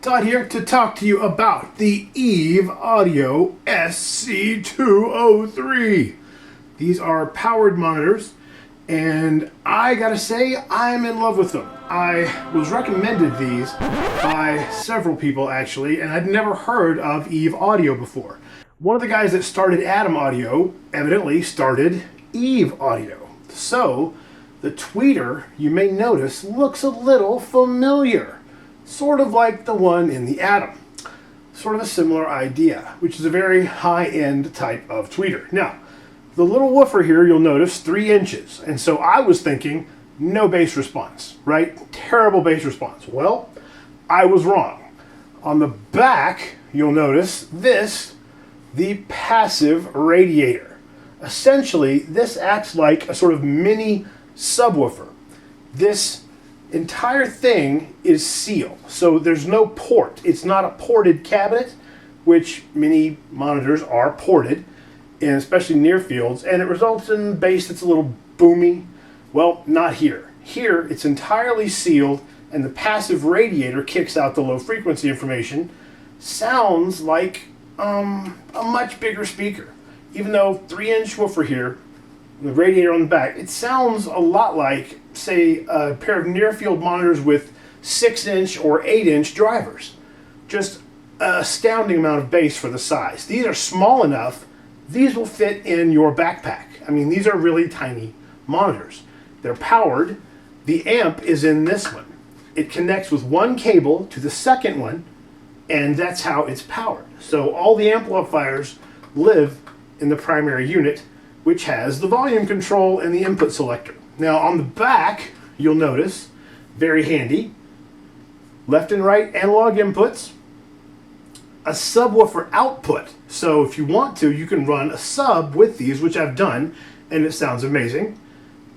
Todd here to talk to you about the Eve Audio SC203. These are powered monitors, and I gotta say, I'm in love with them. I was recommended these by several people actually, and I'd never heard of Eve Audio before. One of the guys that started Atom Audio evidently started Eve Audio. So, the tweeter, you may notice, looks a little familiar. Sort of like the one in the Atom. Sort of a similar idea, which is a very high-end type of tweeter. Now, the little woofer here, you'll notice, 3 inches. And so I was thinking, no bass response, right? Terrible bass response. Well, I was wrong. On the back, you'll notice this, the passive radiator. Essentially, this acts like a sort of mini subwoofer. This entire thing is sealed, so there's no port. It's not a ported cabinet, which many monitors are ported, and especially near fields, and it results in bass that's a little boomy. Well, not here. Here, it's entirely sealed, and the passive radiator kicks out the low frequency information. Sounds like a much bigger speaker. Even though 3-inch woofer here, the radiator on the back, it sounds a lot like, say, a pair of near-field monitors with 6-inch or 8-inch drivers. Just an astounding amount of bass for the size. These are small enough, these will fit in your backpack. I mean, these are really tiny monitors. They're powered. The amp is in this one. It connects with one cable to the second one, and that's how it's powered. So all the amplifiers live in the primary unit, which has the volume control and the input selector. Now on the back, you'll notice, very handy, left and right analog inputs, a subwoofer output. So if you want to, you can run a sub with these, which I've done, and it sounds amazing.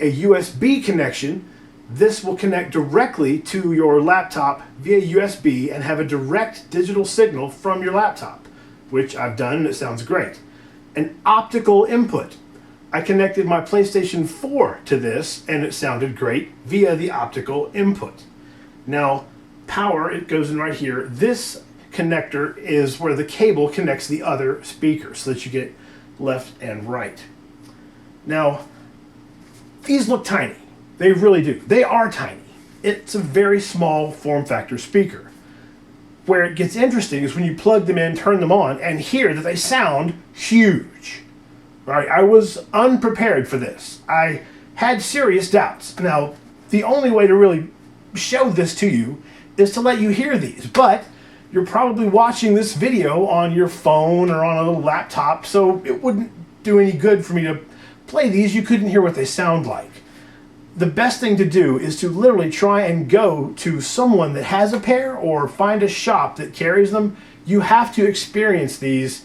A USB connection. This will connect directly to your laptop via USB and have a direct digital signal from your laptop, which I've done and it sounds great. An optical input. I connected my PlayStation 4 to this, and it sounded great via the optical input. Now, power, it goes in right here. This connector is where the cable connects the other speakers, so that you get left and right. Now, these look tiny. They really do. They are tiny. It's a very small form factor speaker. Where it gets interesting is when you plug them in, turn them on, and hear that they sound huge. Right, I was unprepared for this. I had serious doubts. Now, the only way to really show this to you is to let you hear these, but you're probably watching this video on your phone or on a little laptop, so it wouldn't do any good for me to play these. You couldn't hear what they sound like. The best thing to do is to literally try and go to someone that has a pair or find a shop that carries them. You have to experience these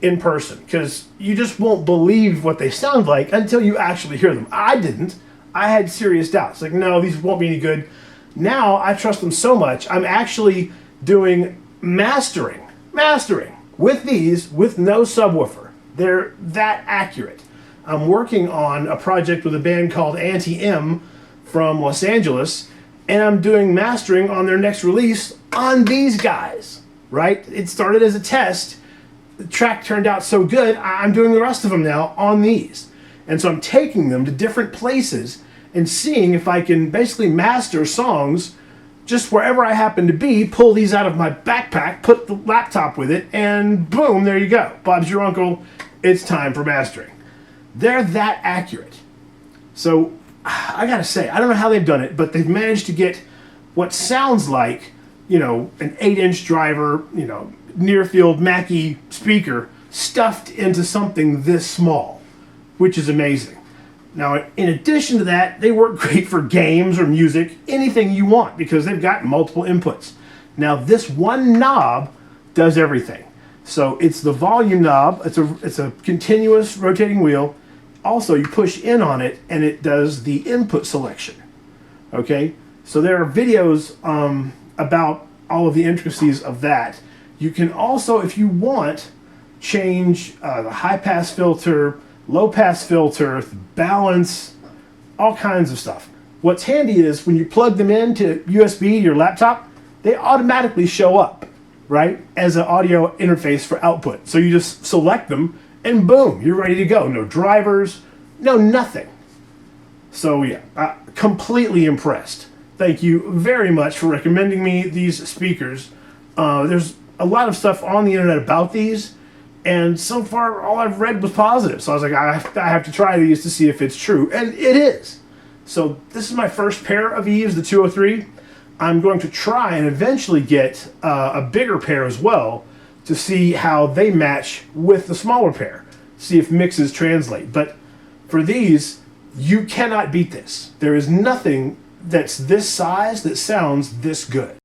in person, because you just won't believe what they sound like until you actually hear them. I didn't. I had serious doubts. Like, no, these won't be any good. Now I trust them so much, I'm actually doing mastering with these with no subwoofer. They're that accurate. I'm working on a project with a band called Anti-M from Los Angeles, and I'm doing mastering on their next release on these guys, right? It started as a test. The track turned out so good, I'm doing the rest of them now on these. And so I'm taking them to different places and seeing if I can basically master songs just wherever I happen to be, pull these out of my backpack, put the laptop with it, and boom, there you go. Bob's your uncle, it's time for mastering. They're that accurate. So I gotta say, I don't know how they've done it, but they've managed to get what sounds like, you know, an 8-inch driver, you know, near-field Mackie speaker stuffed into something this small, which is amazing. Now, in addition to that, they work great for games or music, anything you want, because they've got multiple inputs. Now, this one knob does everything. So it's the volume knob. It's a continuous rotating wheel. Also, you push in on it, and it does the input selection. Okay? So there are videos about all of the intricacies of that. You can also, if you want, change the high-pass filter, low-pass filter, balance, all kinds of stuff. What's handy is when you plug them into USB to your laptop, they automatically show up, right, as an audio interface for output. So you just select them and boom, you're ready to go. No drivers, no nothing. So yeah, completely impressed. Thank you very much for recommending me these speakers. There's a lot of stuff on the internet about these, and so far all I've read was positive. So I was like, I have to try these to see if it's true, and it is. So this is my first pair of Eves, the 203. I'm going to try and eventually get a bigger pair as well to see how they match with the smaller pair, see if mixes translate. But for these, you cannot beat this. There is nothing that's this size that sounds this good.